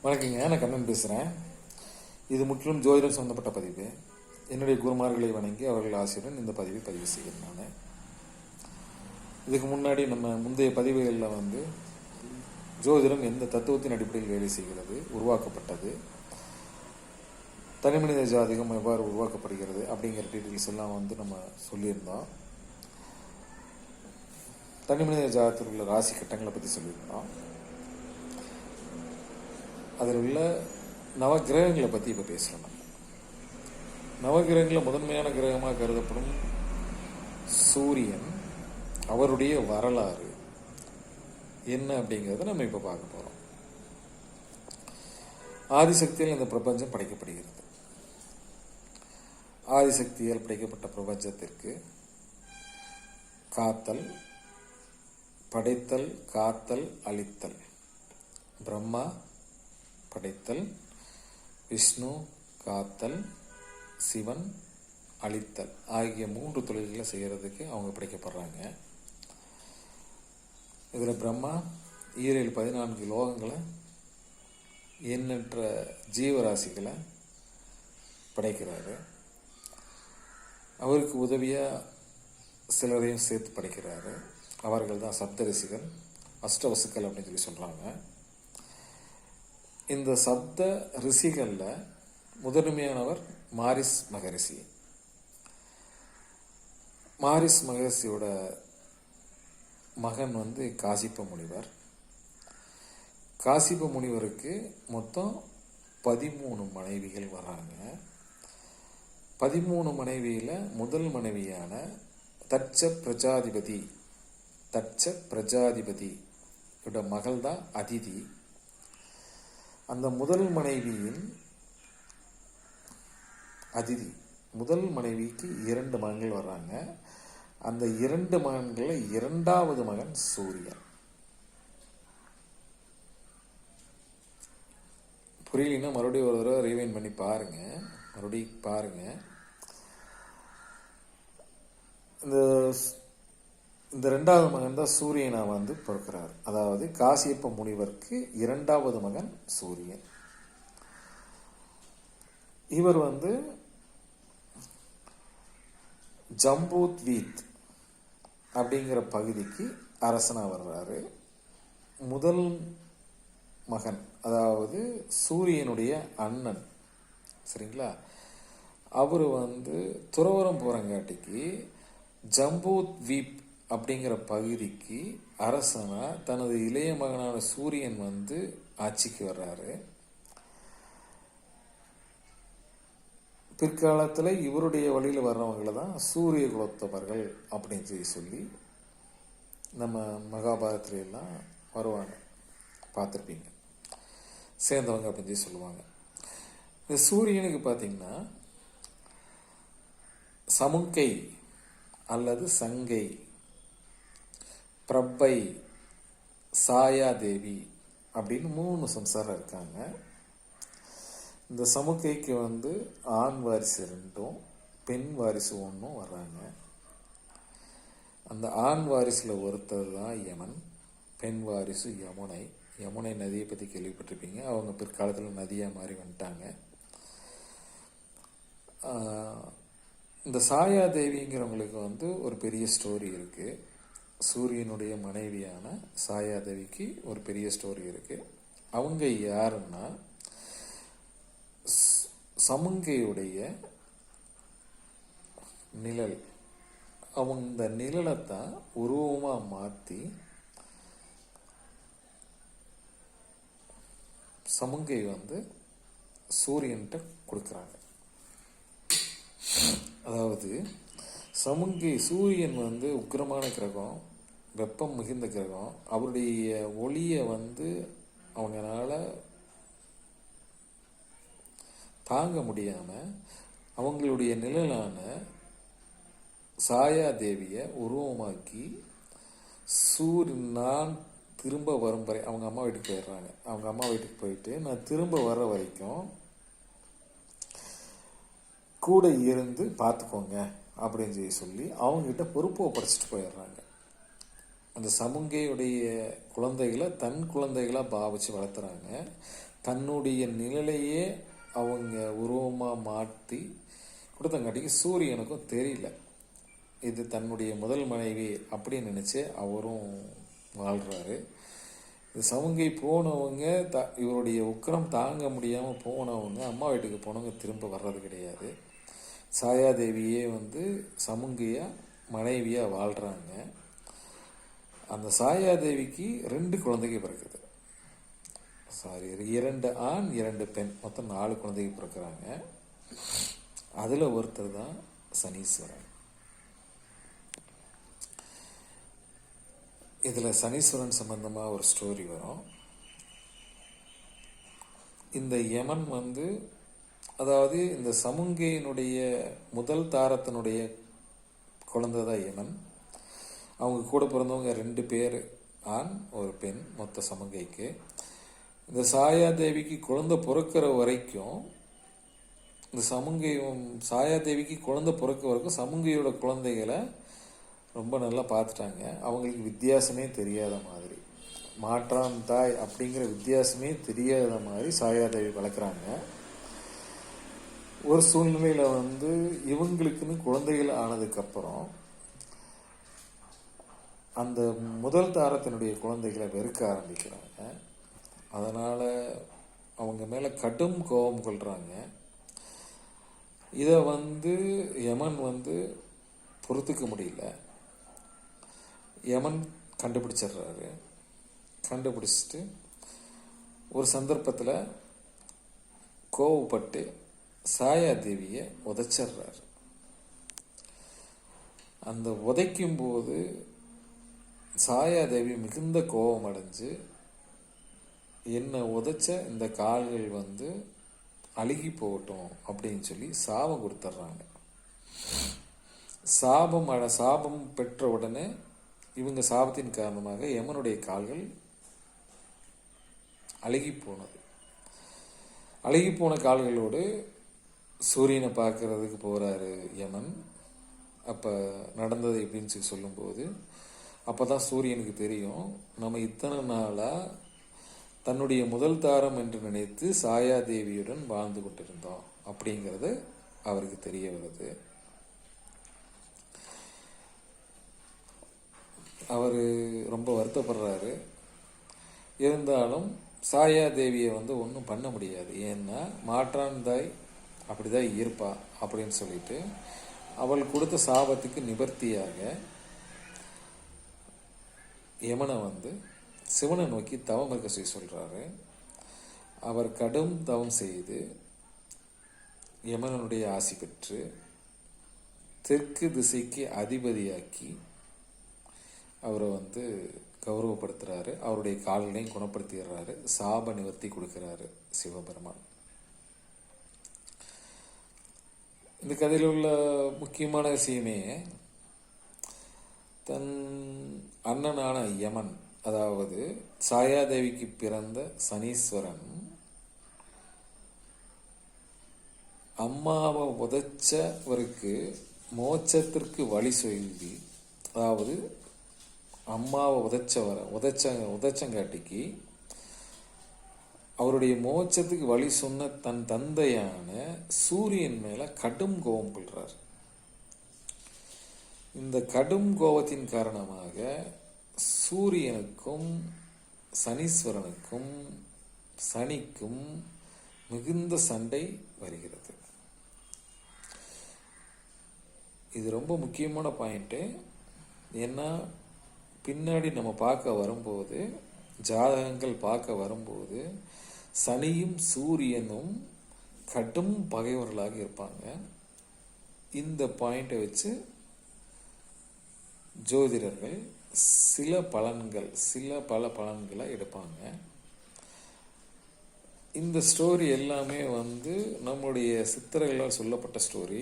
வணக்கங்க, நான் கண்ணன் பேசுகிறேன். இது முற்றிலும் ஜோதிடம் சம்மந்தப்பட்ட பதிவு. என்னுடைய குருமார்களை வணங்கி அவர்கள் ஆசையுடன் இந்த பதிவு செய்கிறேன். நான் இதுக்கு முன்னாடி நம்ம முந்தைய பதிவுகளில் ஜோதிடம் எந்த தத்துவத்தின் அடிப்படையில் வேலை செய்கிறது, உருவாக்கப்பட்டது, தனிமனித ஜாதகம் எவ்வாறு உருவாக்கப்படுகிறது அப்படிங்கிற டீட்டெயில்ஸ் எல்லாம் நம்ம சொல்லியிருந்தோம். தனிமனித ஜாதகத்தில் உள்ள ராசி கட்டங்களை பற்றி சொல்லியிருந்தோம். அதில் உள்ள நவகிரகங்களை பற்றி இப்போ பேசலாம். நவகிரகங்களில் முதன்மையான கிரகமாக கருதப்படும் சூரியன், அவருடைய வரலாறு என்ன அப்படிங்கிறத நம்ம இப்போ பார்க்க போகிறோம். ஆதிசக்தியால் இந்த பிரபஞ்சம் படைக்கப்படுகிறது. ஆதிசக்தியால் படைக்கப்பட்ட பிரபஞ்சத்திற்கு காத்தல், படைத்தல், காத்தல், அழித்தல், பிரம்மா படைத்தல், விஷ்ணு காத்தல், சிவன் அழித்தல் ஆகிய 3 தொழில்களை செய்கிறதுக்கு அவங்க படைக்கப்படுறாங்க. இதில் பிரம்மா 14 லோகங்களை, எண்ணற்ற ஜீவராசிகளை படைக்கிறாரு. அவருக்கு உதவியாக சிலரையும் சேர்த்து படைக்கிறாரு. அவர்கள் தான் சப்தரிஷிகள், அஷ்டவசுக்கள் அப்படின்னு சொல்லி சொல்கிறாங்க. இந்த சப்த ரிஷிகளில் முதன்மையானவர் மாரிஸ் மகரிஷி. மாரிஸ் மகரிஷியோட மகன் காசிப்ப முனிவர். காசிப்ப முனிவருக்கு மொத்தம் 13 மனைவிகள் வராங்க. 13 மனைவியில் முதல் மனைவியான தட்ச பிரஜாதிபதியோட மகள் தான் அதிதி. அந்த முதல் மனைவிக்கு 2 மகன்கள் வர்றாங்க. அந்த 2 மகன்களில் 2வது மகன் சூரியன். புரியலன்னா மறுபடியும் ஒரு தடவை ரீவைண்ட் பண்ணி பாருங்க. இந்த 2வது மகன் தான் சூரியனா பிறக்கிறார். அதாவது காசியப்ப முனிவருக்கு 2வது மகன் சூரியன். இவர் ஜம்பூத்வீத் அப்படிங்கிற பகுதிக்கு அரசனா வர்றாரு. முதல் மகன், அதாவது சூரியனுடைய அண்ணன், சரிங்களா, அவர் துறவரம் போறங்காட்டிக்கு ஜம்பூத்வீப் அப்படிங்கிற பகுதிக்கு அரசனா தனது இளைய மகனான சூரியன் ஆட்சிக்கு வர்றாரு. பிற்காலத்தில் இவருடைய வழியில் வர்றவங்களை தான் சூரிய குலத்தவர்கள் அப்படின்னு சொல்லி நம்ம மகாபாரத்துல எல்லாம் வருவாங்க, பார்த்துருப்பீங்க, சேர்ந்தவங்க அப்படின்னு சொல்லி சொல்லுவாங்க. இந்த சூரியனுக்கு பார்த்தீங்கன்னா சமுங்கை அல்லது சங்கை, பிரபை, சாயாதேவி அப்படின்னு 3 சம்சாரம் இருக்காங்க. இந்த சமுக்கைக்கு ஆண் வாரிசு 2ம் பெண் வாரிசு 1ம் வர்றாங்க. அந்த ஆண் வாரிசுல ஒருத்தர் தான் யமன், பெண் வாரிசு யமுனை. யமுனை நதியை பற்றி கேள்விப்பட்டிருப்பீங்க. அவங்க பிற்காலத்தில் நதியாக மாறி வந்துட்டாங்க. இந்த சாயாதேவிங்கிறவங்களுக்கு ஒரு பெரிய ஸ்டோரி இருக்குது. சூரியனுடைய மனைவியான சாயாதேவிக்கு ஒரு பெரிய ஸ்டோரி இருக்குது. அவங்க யாருன்னா சமுங்கையுடைய நிழல். அவங்க இந்த நிழலைத்தான் உருவமாக மாற்றி சமுங்கை சூரியன்கிட்ட கொடுக்குறாங்க. அதாவது சமுங்கை, சூரியன் உக்கிரமான கிரகம், வெப்பம் மிகுந்த கிரகம். அவருடைய ஒளியை அவங்களால தாங்க முடியாமல் அவங்களுடைய நிழலான சாயாதேவியை உருவமாக்கி நான் திரும்ப வரும் வரை அவங்க அம்மா வீட்டுக்கு போயிடுறாங்க. அவங்க அம்மா வீட்டுக்கு போயிட்டு நான் திரும்ப வர்ற வரைக்கும் கூட இருந்து பார்த்துக்கோங்க அப்படின்னு சொல்லி அவங்ககிட்ட பொறுப்பை ஒப்படைச்சிட்டு போயிடுறாங்க. அந்த சமுங்கையுடைய குழந்தைகளை தன் குழந்தைகளாக பாவிச்சு வளர்த்துறாங்க. தன்னுடைய நிழலையே அவங்க உருவமாக மாற்றி கொடுத்தங்காட்டிக்கு சூரியனுக்கும் தெரியல இது தன்னுடைய முதல் மனைவி அப்படின்னு நினச்சி அவரும் வாழ்கிறாரு. இது சவுங்கை போனவங்க இவருடைய உக்கிரம் தாங்க முடியாமல் போனவங்க அம்மா வீட்டுக்கு போனவங்க திரும்ப வர்றது கிடையாது. சாயாதேவியே சமுங்கையாக மனைவியாக வாழ்கிறாங்க. அந்த சாயாதேவிக்கு 2 குழந்தைங்க பிறக்குது. 2 ஆண் 2 பெண், மொத்தம் 4 குழந்தைங்க பிறக்கிறாங்க. அதில் ஒருத்தர் தான் சனீஸ்வரன். இதில் சனீஸ்வரன் சம்பந்தமாக ஒரு ஸ்டோரி வரும். இந்த யமன் அதாவது இந்த சமுங்கையினுடைய முதல் தாரத்தினுடைய குழந்தை தான் யமன். அவங்க கூட பிறந்தவங்க 2 பேர் ஆண் 1 பெண், மொத்த சமுங்கைக்கு. இந்த சாயாதேவிக்கு குழந்தை பிறக்கிற வரைக்கும் இந்த சாயாதேவிக்கு குழந்தை பிறக்க வரைக்கும் சமுங்கையோட குழந்தைகளை ரொம்ப நல்லா பார்த்துட்டாங்க. அவங்களுக்கு வித்தியாசமே தெரியாத மாதிரி, மாற்றான் தாய் அப்படிங்கிற வித்தியாசமே தெரியாத மாதிரி சாயாதேவி வளர்க்குறாங்க. ஒரு சூழ்நிலையில் இவங்களுக்குன்னு குழந்தைகள் ஆனதுக்கப்புறம் அந்த முதல் தாரத்தினுடைய குழந்தைகளை வெறுக்க ஆரம்பிக்கிறாங்க. அதனால் அவங்க மேலே கடும் கோபம் கொள்கிறாங்க. இதை யமன் பொறுத்துக்க முடியல. யமன் கண்டுபிடிச்சிடுறாரு. கண்டுபிடிச்சிட்டு ஒரு சந்தர்ப்பத்தில் கோவப்பட்டு சாயாதேவியை உதைச்சிடுறாரு. அந்த உதைக்கும்போது சாயாதேவி மிகுந்த கோபம் அடைஞ்சு என்னை உதைச்ச இந்த கால்கள் அழுகி போகட்டும் அப்படின்னு சொல்லி சாபம் கொடுத்துட்றாங்க. சாபம் பெற்ற உடனே இவங்க சாபத்தின் காரணமாக யமனுடைய கால்கள் அழுகி போனது. அழுகி போன கால்களோடு சூரியனை பார்க்கறதுக்கு போகிறாரு யமன். அப்போ நடந்தது எப்படின்னு சொல்லி சொல்லும்போது அப்போ தான் சூரியனுக்கு தெரியும், நம்ம இத்தனை நாளாக தன்னுடைய முதல் தாரம் என்று நினைத்து சாயாதேவியுடன் வாழ்ந்து கொண்டிருந்தோம் அப்படிங்கிறது அவருக்கு தெரிய வருது. அவர் ரொம்ப வருத்தப்படுறாரு. இருந்தாலும் சாயாதேவியை ஒன்றும் பண்ண முடியாது. ஏன்னா மாற்றான் தாய் அப்படிதான் இருப்பா அப்படின்னு சொல்லிட்டு அவள் கொடுத்த சாபத்துக்கு நிவர்த்தியாக யமனை சிவனை நோக்கி தவம் இருக்க செய்ய சொல்கிறாரு. அவர் கடும் தவம் செய்து யமனுடைய ஆசி பெற்று தெற்கு திசைக்கு அதிபதியாக்கி அவரை கௌரவப்படுத்துகிறாரு. அவருடைய கால்களையும் குணப்படுத்திடுறாரு. சாப நிவர்த்தி கொடுக்கிறாரு சிவபெருமான். இந்த கதையில் உள்ள முக்கியமான விஷயமே தன் அண்ணனான யமன், அதாவது சாயாதேவிக்கு பிறந்த சனீஸ்வரன் அம்மாவை உதைச்சவருக்கு மோட்சத்திற்கு வழி சொல்லி, அதாவது அம்மாவை உதைச்சங்காட்டிக்கு அவருடைய மோட்சத்துக்கு வழி சொன்ன தன் தந்தையான சூரியன் மேல கடும் கோபம் கொள்றார். இந்த கடும் கோபத்தின் காரணமாக சூரியனுக்கும் சனீஸ்வரனுக்கும் சனிக்கும் மிகுந்த சண்டை வருகிறது. இது ரொம்ப முக்கியமான பாயிண்ட்டு. ஏன்னா பின்னாடி நம்ம பார்க்க வரும்போது, ஜாதகங்கள் பார்க்க வரும்போது சனியும் சூரியனும் கடும் பகைவர்களாக இருப்பாங்க. இந்த பாயிண்டை வச்சு ஜோதிடர்கள் பல பலன்களை எடுப்பாங்க. இந்த ஸ்டோரி எல்லாமே நம்மளுடைய சித்தர்களால் சொல்லப்பட்ட ஸ்டோரி.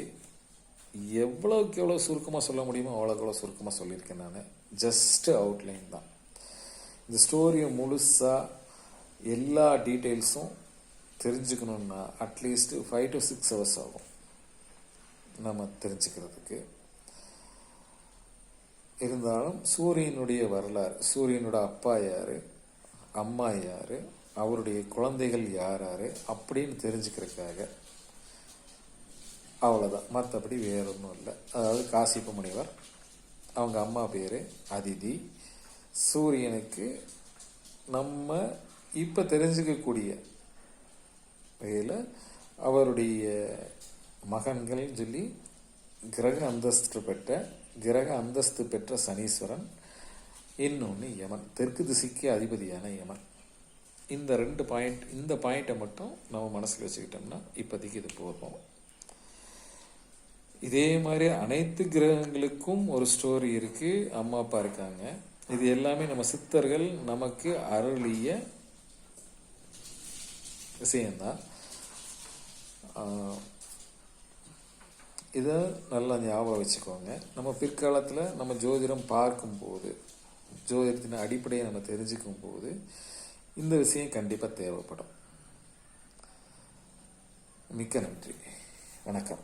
எவ்வளோக்கு எவ்வளோ சுருக்கமாக சொல்ல முடியுமோ அவ்வளோக்கு எவ்வளோ சுருக்கமாக சொல்லியிருக்கேன். நான் ஜஸ்ட் அவுட்லைன் தான். இந்த ஸ்டோரியை முழுசாக எல்லா டீட்டெயில்ஸும் தெரிஞ்சுக்கணுன்னா அட்லீஸ்ட் 5 to 6 hours ஆகும் நம்ம தெரிஞ்சுக்கிறதுக்கு. இருந்தாலும் சூரியனுடைய வரலாறு, சூரியனோட அப்பா யார், அம்மா யார், அவருடைய குழந்தைகள் யார் யார் அப்படின்னு தெரிஞ்சுக்கிறதுக்காக. அவ்வளோதான், மற்றபடி வேற ஒன்றும் இல்லை. அதாவது காசிப்ப முனிவர், அவங்க அம்மா பேர் அதிதி. சூரியனுக்கு நம்ம இப்போ தெரிஞ்சுக்கக்கூடிய வகையில் அவருடைய மகன்கள் சொல்லி கிரக அந்தஸ்து பெற்ற சனீஸ்வரன், இன்னொன்று யமன், தெற்கு திசைக்கு அதிபதியான யமன். இந்த 2 பாயிண்ட், இந்த பாயிண்ட்டை மட்டும் நம்ம மனசில் வச்சுக்கிட்டோம்னா இப்போதைக்கு இது போதும். இதே மாதிரி அனைத்து கிரகங்களுக்கும் ஒரு ஸ்டோரி இருக்கு, அம்மா அப்பா இருக்காங்க. இது எல்லாமே நம்ம சித்தர்கள் நமக்கு அருளிய விஷயம்தான். இதை நல்லா ஞாபகம் வச்சுக்கோங்க. நம்ம பிற்காலத்தில் நம்ம ஜோதிடம் பார்க்கும்போது, ஜோதிடத்தின் அடிப்படையை நம்ம தெரிஞ்சுக்கும் போது இந்த விஷயம் கண்டிப்பாக தேவைப்படும். மிக்க நன்றி, வணக்கம்.